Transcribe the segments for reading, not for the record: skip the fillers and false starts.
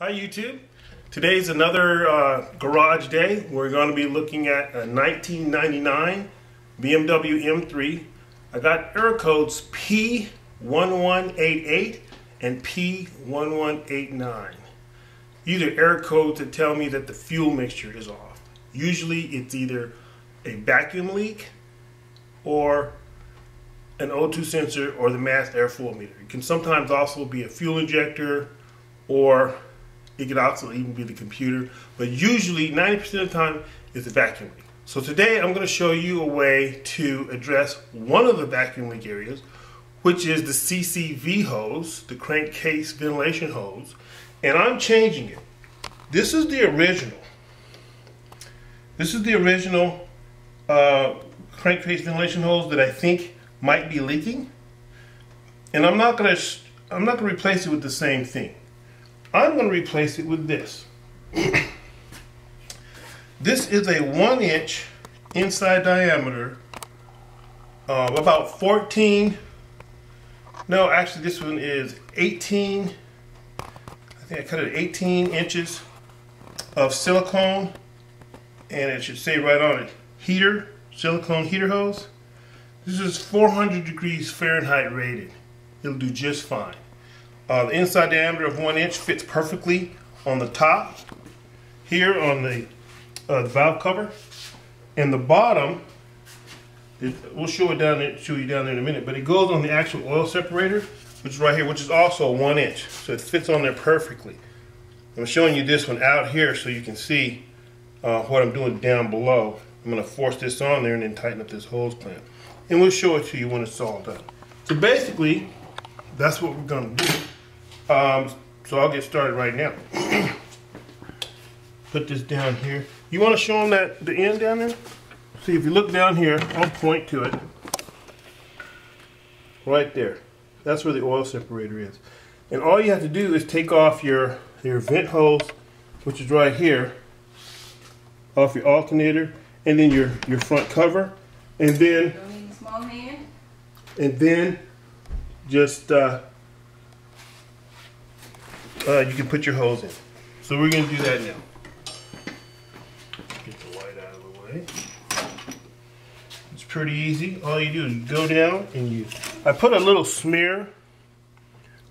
Hi YouTube. Today's another garage day. We're going to be looking at a 1999 BMW M3. I got error codes P1188 and P1189. These are error codes that tell me that the fuel mixture is off. Usually it's either a vacuum leak or an O2 sensor or the mass airflow meter. It can sometimes also be a fuel injector, or it could also even be the computer, but usually 90% of the time it's a vacuum leak. So today I'm going to show you a way to address one of the vacuum leak areas, which is the CCV hose, the crankcase ventilation hose, and I'm changing it. This is the original. This is the original crankcase ventilation hose that I think might be leaking, and I'm not going to replace it with the same thing. I'm going to replace it with this. This is a 1-inch inside diameter, about 14. No, actually this one is 18. I think I cut it 18 inches of silicone, and it should say right on it, heater, silicone heater hose. This is 400 degrees Fahrenheit rated. It'll do just fine. The inside diameter of 1 inch fits perfectly on the top here on the valve cover, and the bottom, we'll show you down there in a minute, but it goes on the actual oil separator, which is right here, which is also 1 inch, so it fits on there perfectly. I'm showing you this one out here so you can see what I'm doing down below. I'm going to force this on there and then tighten up this hose clamp, and we'll show it to you when it's all done. So basically, that's what we're going to do. So I'll get started right now. Put this down here. You want to show them that the end down there? See, if you look down here, I'll point to it. Right there. That's where the oil separator is. And all you have to do is take off your vent hose, which is right here, off your alternator, and then your front cover, and then small hand. And then just you can put your hose in. So we're going to do that now. Get the light out of the way. It's pretty easy. All you do is go down and I put a little smear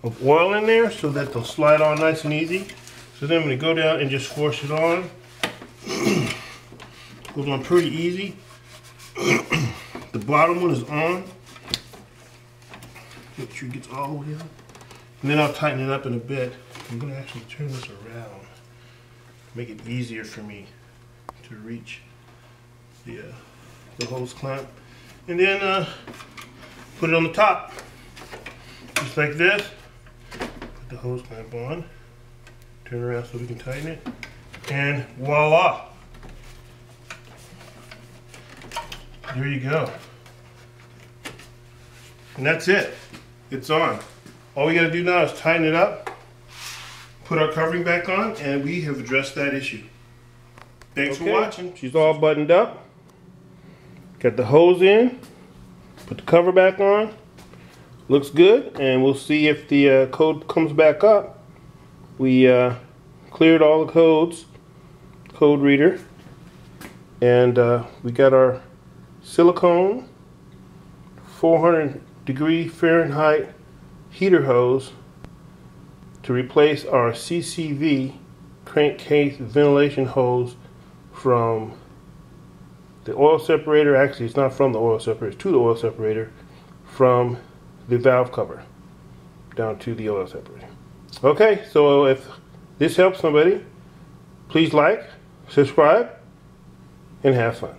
of oil in there so that they'll slide on nice and easy. So then I'm going to go down and just force it on. Goes on pretty easy. The bottom one is on. Make sure it gets all the way up. And then I'll tighten it up in a bit. I'm going to actually turn this around. Make it easier for me to reach the hose clamp. And then put it on the top. Just like this. Put the hose clamp on. Turn around so we can tighten it. And voila! There you go. And that's it. It's on. All we got to do now is tighten it up, put our covering back on, and we have addressed that issue. Thanks for watching. She's all buttoned up. Got the hose in. Put the cover back on. Looks good, and we'll see if the code comes back up. We cleared all the codes, code reader, and we got our silicone 400 degree Fahrenheit heater hose to replace our CCV crankcase ventilation hose from the oil separator. Actually, it's not from the oil separator, it's to the oil separator, from the valve cover down to the oil separator. Okay, so if this helps somebody, please like, subscribe, and have fun.